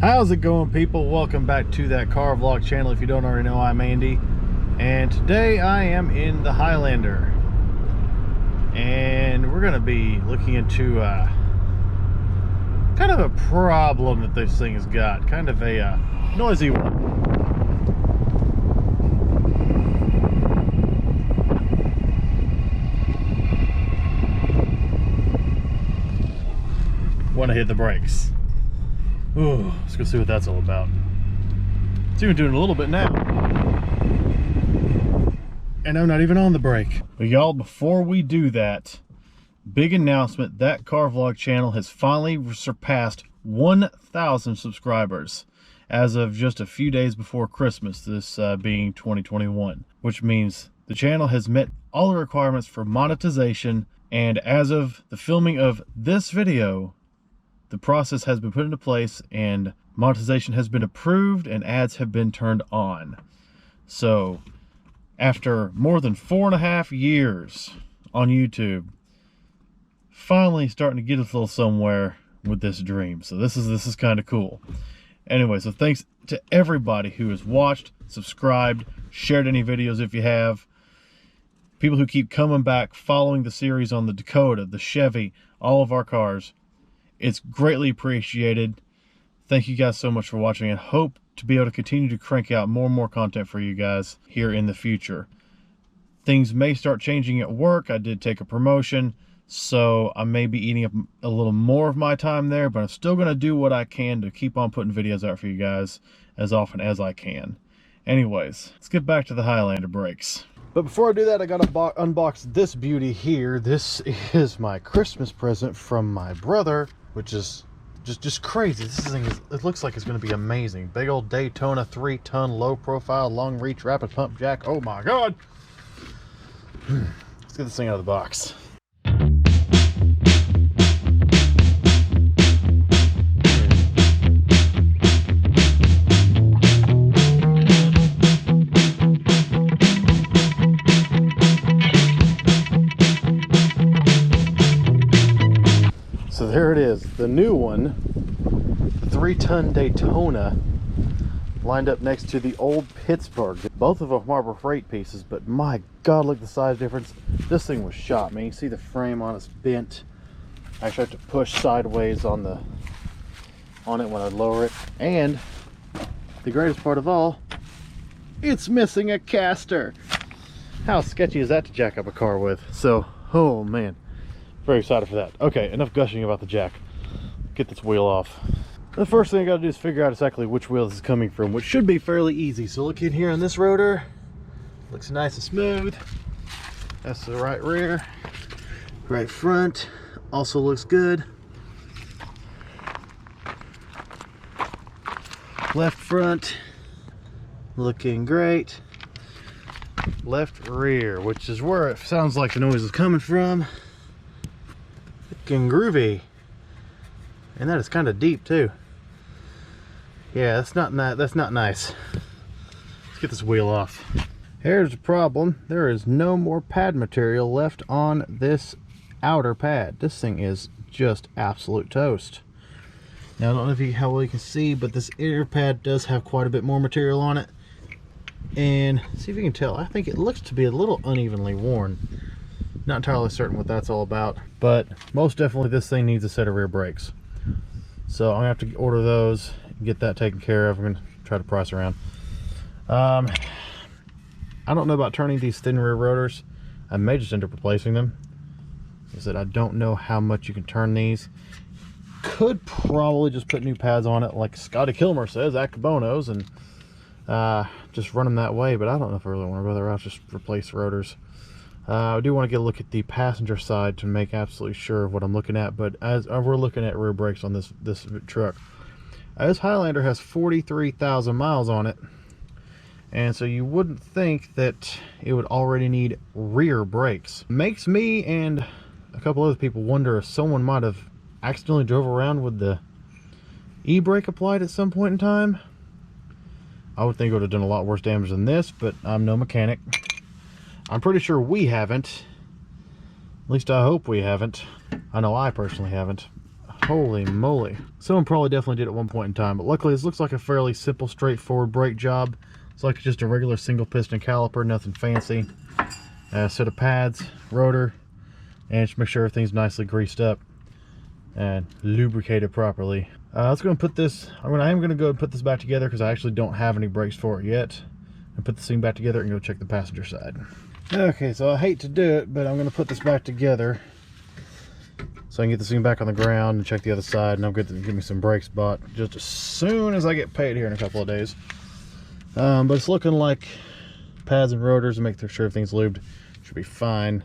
How's it going, people? Welcome back to that car vlog channel. If you don't already know, I'm Andy, and today I am in the Highlander, and we're going to be looking into kind of a problem that this thing has got, kind of a noisy one. Want to hit the brakes. Ooh, let's go see what that's all about. It's even doing a little bit now. And I'm not even on the brake. But y'all, before we do that, big announcement, that car vlog channel has finally surpassed 1,000 subscribers as of just a few days before Christmas, this being 2021, which means the channel has met all the requirements for monetization, and as of the filming of this video, the process has been put into place and monetization has been approved and ads have been turned on. So after more than 4.5 years on YouTube, finally starting to get us a little somewhere with this dream. So this is kind of cool. Anyway, so thanks to everybody who has watched, subscribed, shared any videos if you have. People who keep coming back, following the series on the Dakota, the Chevy, all of our cars. It's greatly appreciated. Thank you guys so much for watching, and hope to be able to continue to crank out more and more content for you guys here in the future. Things may start changing at work. I did take a promotion, so I may be eating up a little more of my time there, but I'm still going to do what I can to keep on putting videos out for you guys as often as I can. Anyways, let's get back to the Highlander brakes. But before I do that, I got to unbox this beauty here. This is my Christmas present from my brother, which is just crazy. This thing is, it looks like it's going to be amazing. Big old Daytona 3-ton low profile long reach rapid pump jack. Oh my god. Let's get this thing out of the box. So there it is, the new one, the 3-ton Daytona, lined up next to the old Pittsburgh. Both of them Harbor Freight pieces, but my god, look at the size difference. This thing was shot, man. You see the frame on it's bent. I actually have to push sideways on it when I lower it. And the greatest part of all, it's missing a caster. How sketchy is that to jack up a car with? So, oh man. Very excited for that. Okay, enough gushing about the jack. Get this wheel off. The first thing I gotta do is figure out exactly which wheel this is coming from, which should be fairly easy. So look in here on this rotor. Looks nice and smooth. That's the right rear. Right front also looks good. Left front looking great. Left rear, which is where it sounds like the noise is coming from. Looking groovy, and that is kind of deep too. Yeah, that's not nice. Let's get this wheel off. Here's the problem: there is no more pad material left on this outer pad. This thing is just absolute toast. Now I don't know how well you can see, but this inner pad does have quite a bit more material on it, and see if you can tell, I think it looks to be a little unevenly worn. Not entirely certain what that's all about, but most definitely this thing needs a set of rear brakes. So I'm gonna have to order those and get that taken care of. I'm gonna try to price around. I don't know about turning these thin rear rotors. I may just end up replacing them. I said I don't know how much you can turn these. Could probably just put new pads on it, like Scotty Kilmer says, Accabonos, and just run them that way. But I don't know if I really want to go that route. Just replace rotors. I do want to get a look at the passenger side to make absolutely sure of what I'm looking at, but as we're looking at rear brakes on this truck, this Highlander has 43,000 miles on it, and so you wouldn't think that it would already need rear brakes. Makes me and a couple other people wonder if someone might have accidentally drove around with the e-brake applied at some point in time. I would think it would have done a lot worse damage than this, but I'm no mechanic. I'm pretty sure we haven't. At least I hope we haven't. I know I personally haven't. Holy moly. Someone probably definitely did at one point in time, but luckily this looks like a fairly simple, straightforward brake job. It's like just a regular single piston caliper, nothing fancy. Set of pads, rotor, and just make sure everything's nicely greased up and lubricated properly. Let's go and put this, I am going to go and put this back together because I actually don't have any brakes for it yet. And put this thing back together and go check the passenger side. Okay, so I hate to do it, but I'm going to put this back together so I can get this thing back on the ground and check the other side, and I'm good to get me some brakes bought just as soon as I get paid here in a couple of days. But it's looking like pads and rotors, and make sure everything's lubed, should be fine.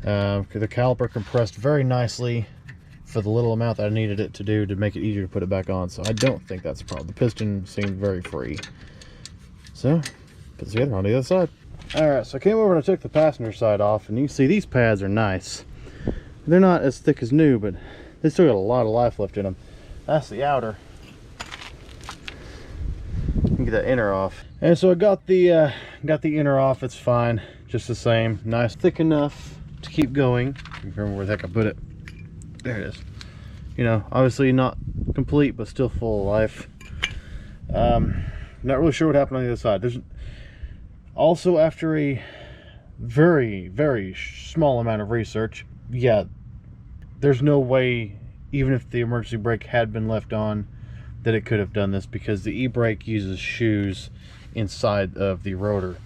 The caliper compressed very nicely for the little amount that I needed it to do to make it easier to put it back on, so I don't think that's a problem. The piston seemed very free. So, put this together on the other side. Alright, so I came over and I took the passenger side off, and you can see these pads are nice. They're not as thick as new, but they still got a lot of life left in them. That's the outer. You can get that inner off. And so I got the inner off. It's fine, just the same. Nice, thick enough to keep going. I can't remember where the heck I put it. There it is. You know, obviously not complete, but still full of life. Not really sure what happened on the other side. There's also, after a very, very small amount of research, yeah, there's no way, even if the emergency brake had been left on, that it could have done this, because the e-brake uses shoes inside of the rotor.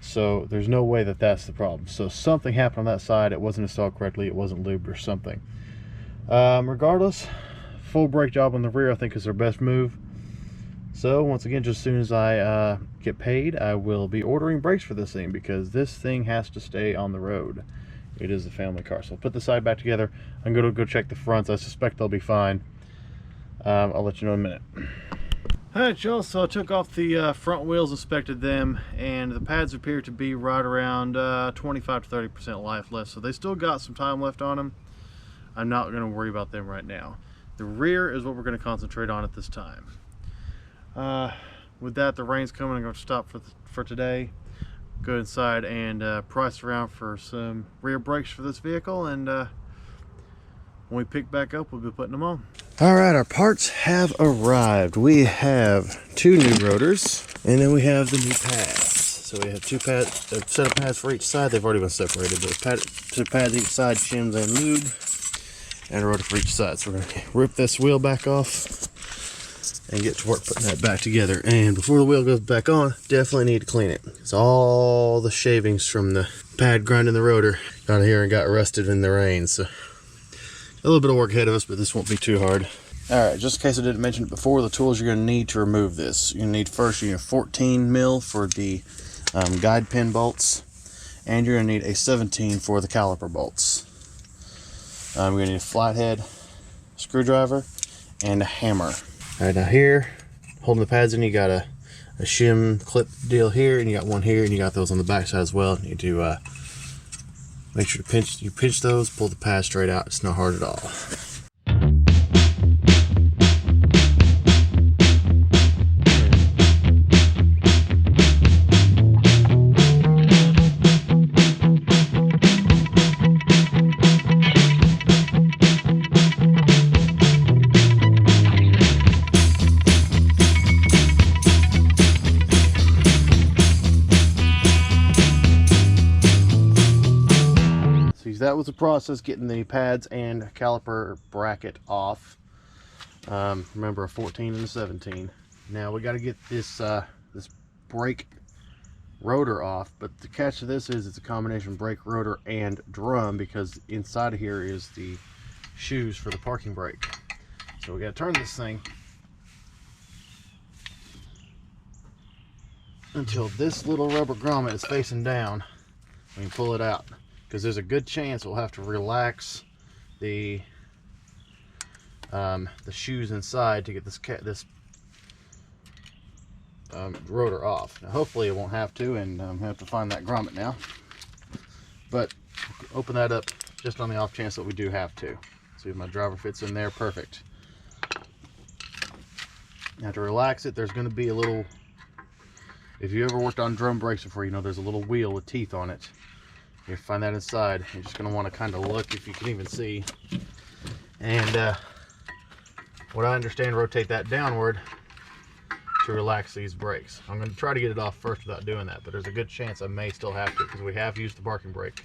So there's no way that that's the problem. So something happened on that side. It wasn't installed correctly. It wasn't lubed or something. Regardless, full brake job on the rear I think is their best move. So once again, just as soon as I get paid, I will be ordering brakes for this thing, because this thing has to stay on the road. It is a family car. So I'll put the side back together. I'm going to go check the fronts. I suspect they'll be fine. I'll let you know in a minute. Alright y'all, so I took off the front wheels, inspected them, and the pads appear to be right around 25 to 30% life left. So they still got some time left on them. I'm not going to worry about them right now. The rear is what we're going to concentrate on at this time. With that, the rain's coming. I'm going to stop for today. Go inside and price around for some rear brakes for this vehicle, and when we pick back up, we'll be putting them on. Alright, our parts have arrived. We have 2 new rotors, and then we have the new pads. So we have 2 pads, a set of pads for each side. They've already been separated, but 2 pads each side, shims and lube, and a rotor for each side. So we're going to rip this wheel back off and get to work putting that back together. And before the wheel goes back on, definitely need to clean it. It's all the shavings from the pad grinding the rotor down here and got rusted in the rain. So a little bit of work ahead of us, but this won't be too hard. Alright, just in case I didn't mention it before, the tools you're going to need to remove this. You're going to need first, you're going to need 14 mil for the guide pin bolts, and you're going to need a 17 for the caliper bolts. You're going to need a flathead screwdriver and a hammer. Alright, now here, holding the pads in, you got a shim clip deal here, and you got one here, and you got those on the back side as well. You need to make sure to pinch those, pull the pad straight out. It's not hard at all. That was the process, getting the pads and caliper bracket off. Remember, a 14 and a 17. Now we got to get this this brake rotor off, but the catch to this is it's a combination brake rotor and drum, because inside of here is the shoes for the parking brake. So we got to turn this thing until this little rubber grommet is facing down. We can pull it out, because there's a good chance we'll have to relax the shoes inside to get this rotor off. Now, hopefully it won't have to, and have to find that grommet now. But open that up just on the off chance that we do have to. See if my driver fits in there. Perfect. Now to relax it, there's going to be a little, if you ever worked on drum brakes before, you know there's a little wheel with teeth on it. You find that inside. You're just going to want to kind of look, if you can even see, and what I understand, rotate that downward to relax these brakes. I'm going to try to get it off first without doing that, but there's a good chance I may still have to because we have used the parking brake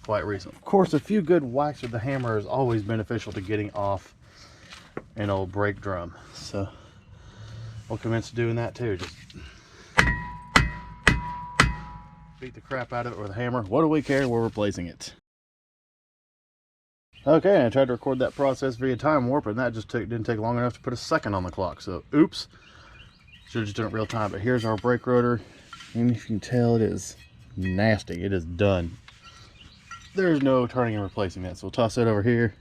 quite recently. Of course, a few good whacks with the hammer is always beneficial to getting off an old brake drum. So we'll commence doing that too. Just beat the crap out of it with a hammer. What do we care? We're replacing it. Okay, I tried to record that process via time warp, and that just didn't take long enough to put a second on the clock. So, oops. Should have just done it real time. But here's our brake rotor, and if you can tell, it is nasty. It is done. There's no turning and replacing that. So we'll toss that over here,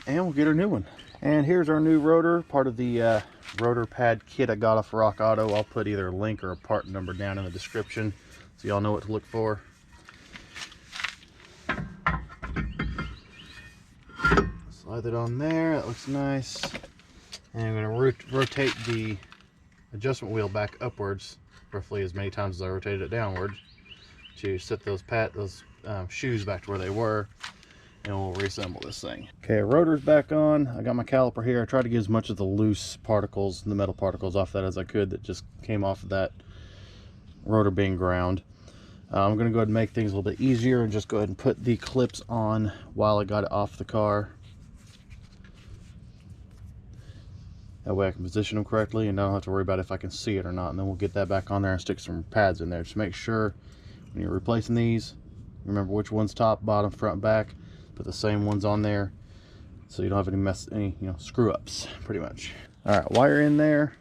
and we'll get our new one. And here's our new rotor, part of the rotor pad kit I got off Rock Auto. I'll put either a link or a part number down in the description so y'all know what to look for. Slide it on there, that looks nice. And I'm going to rotate the adjustment wheel back upwards roughly as many times as I rotated it downward to set those shoes back to where they were, and we'll reassemble this thing. Okay, rotor's back on. I got my caliper here. I tried to get as much of the loose particles, the metal particles off that as I could that just came off of that rotor being ground. I'm going to go ahead and make things a little bit easier and just go ahead and put the clips on while I got it off the car. That way I can position them correctly and I don't have to worry about if I can see it or not. And then we'll get that back on there and stick some pads in there. Just make sure when you're replacing these, remember which one's top, bottom, front, back. Put the same ones on there so you don't have any screw ups, pretty much. All right, while you're in there,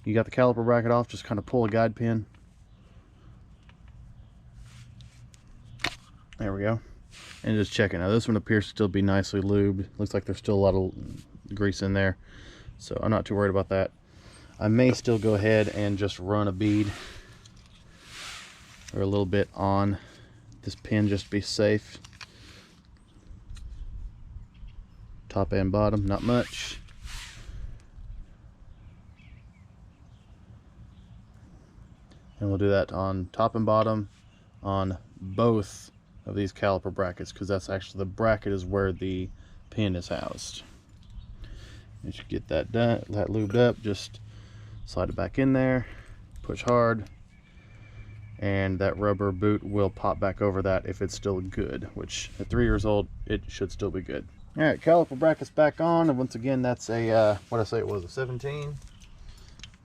you got the caliper bracket off, just kind of pull a guide pin. There we go. And just check it. Now this one appears to still be nicely lubed. Looks like there's still a lot of grease in there, so I'm not too worried about that. I may still go ahead and just run a bead or a little bit on this pin just to be safe. Top and bottom, not much. And we'll do that on top and bottom on both of these caliper brackets, because that's actually, the bracket is where the pin is housed. You should get that done, that lubed up. Just slide it back in there, push hard, and that rubber boot will pop back over that if it's still good, which at 3 years old it should still be good. All right, caliper brackets back on, and once again that's a what did I say it was, a 17?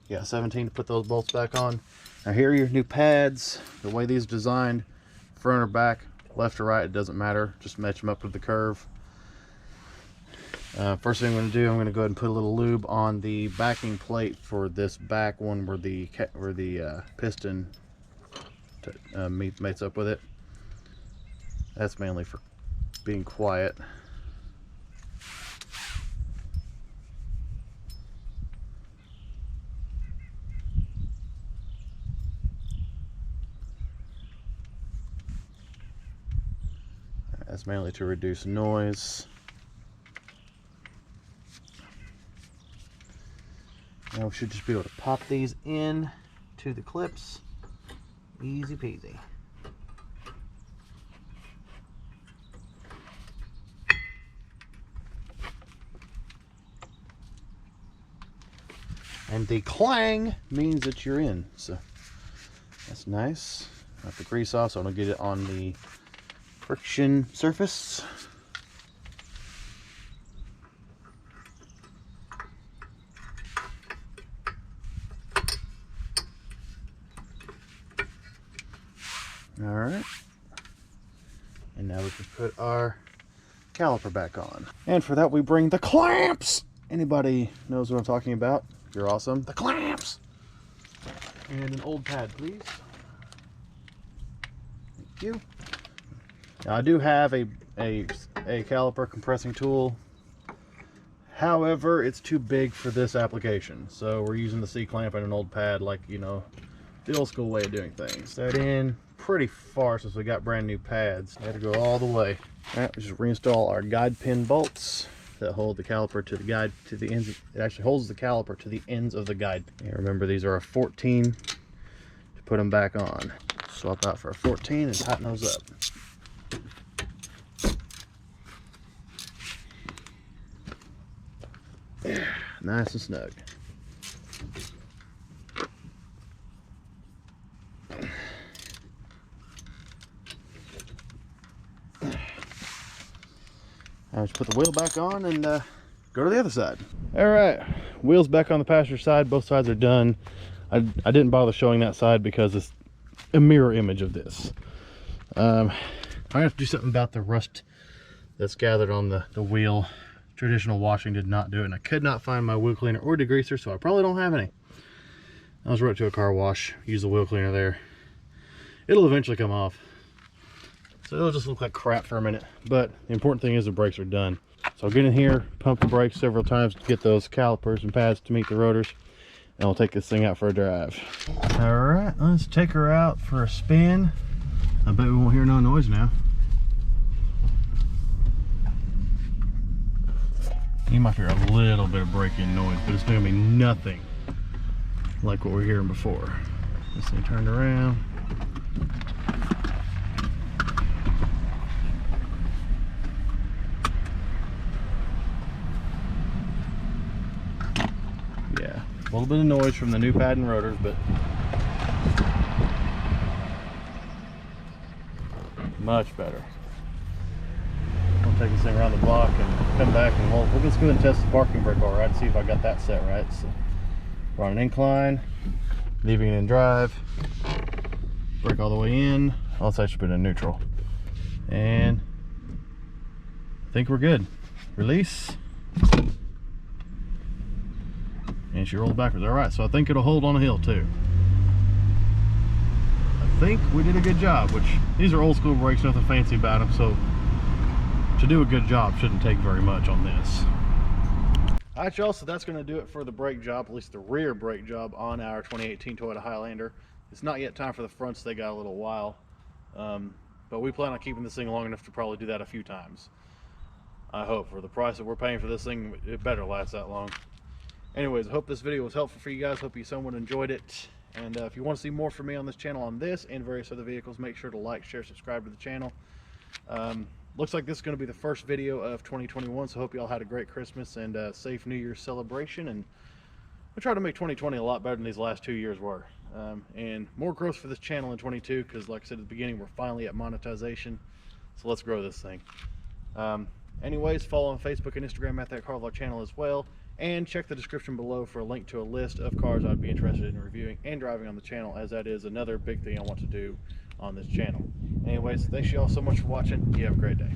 Yeah, 17 to put those bolts back on. Now here are your new pads. The way these are designed, front or back, left or right, it doesn't matter. Just match them up with the curve. First thing I'm going to do, I'm going to go ahead and put a little lube on the backing plate for this back one where the piston mates up with it. That's mainly for being quiet. That's mainly to reduce noise. Now we should just be able to pop these in to the clips. Easy peasy. And the clang means that you're in, so that's nice. Got the grease off, so I'm gonna get it on the friction surface. All right, and now we can put our caliper back on. And for that we bring the clamps. Anybody knows what I'm talking about? You're awesome. The clamps. And an old pad, please. Thank you. Now I do have a caliper compressing tool. However, it's too big for this application. So we're using the C-clamp and an old pad, like, you know, the old school way of doing things. That in pretty far since we got brand new pads. Had to go all the way. All right, we just reinstall our guide pin bolts that hold the caliper to the guide, to the ends. It actually holds the caliper to the ends of the guide. And remember, these are a 14 to put them back on. Swap out for a 14 and tighten those up. Nice and snug. Now just put the wheel back on and go to the other side. All right, wheels back on the passenger side. Both sides are done. I didn't bother showing that side because it's a mirror image of this. I have to do something about the rust that's gathered on the wheel. Traditional washing did not do it, and I could not find my wheel cleaner or degreaser, so I probably don't have any. I was right to a car wash, use the wheel cleaner there. It'll eventually come off. So it'll just look like crap for a minute, but the important thing is the brakes are done. So I'll get in here, pump the brakes several times to get those calipers and pads to meet the rotors, and I'll take this thing out for a drive. All right, let's take her out for a spin. I bet we won't hear no noise now. You might hear a little bit of braking noise, but it's gonna be nothing like what we were hearing before. This thing turned around. Yeah, a little bit of noise from the new pad and rotors, but much better. I'll take this thing around the block and come back, and we'll just go ahead and test the parking brake all right and see if I got that set right. So we're on an incline, leaving it in drive, brake all the way in. Let's actually put it in neutral, and I think we're good. Release, and she rolled backwards. All right, so I think it'll hold on a hill too. I think we did a good job, which these are old school brakes, nothing fancy about them, so to do a good job shouldn't take very much on this. All right, y'all, so that's going to do it for the brake job, at least the rear brake job on our 2018 Toyota Highlander. It's not yet time for the fronts, they got a little while, but we plan on keeping this thing long enough to probably do that a few times. I hope. For the price that we're paying for this thing, it better last that long. Anyways, I hope this video was helpful for you guys. Hope you someone enjoyed it. And if you want to see more from me on this channel on this and various other vehicles, make sure to like, share, subscribe to the channel. Looks like this is going to be the first video of 2021, so hope you all had a great Christmas and safe New Year's celebration. And we'll try to make 2020 a lot better than these last 2 years were. And more growth for this channel in 22, because like I said at the beginning, we're finally at monetization. So let's grow this thing. Anyways, follow on Facebook and Instagram at that car vlog channel as well. And check the description below for a link to a list of cars I'd be interested in reviewing and driving on the channel, as that is another big thing I want to do on this channel. Anyways, thanks you all so much for watching. You have a great day.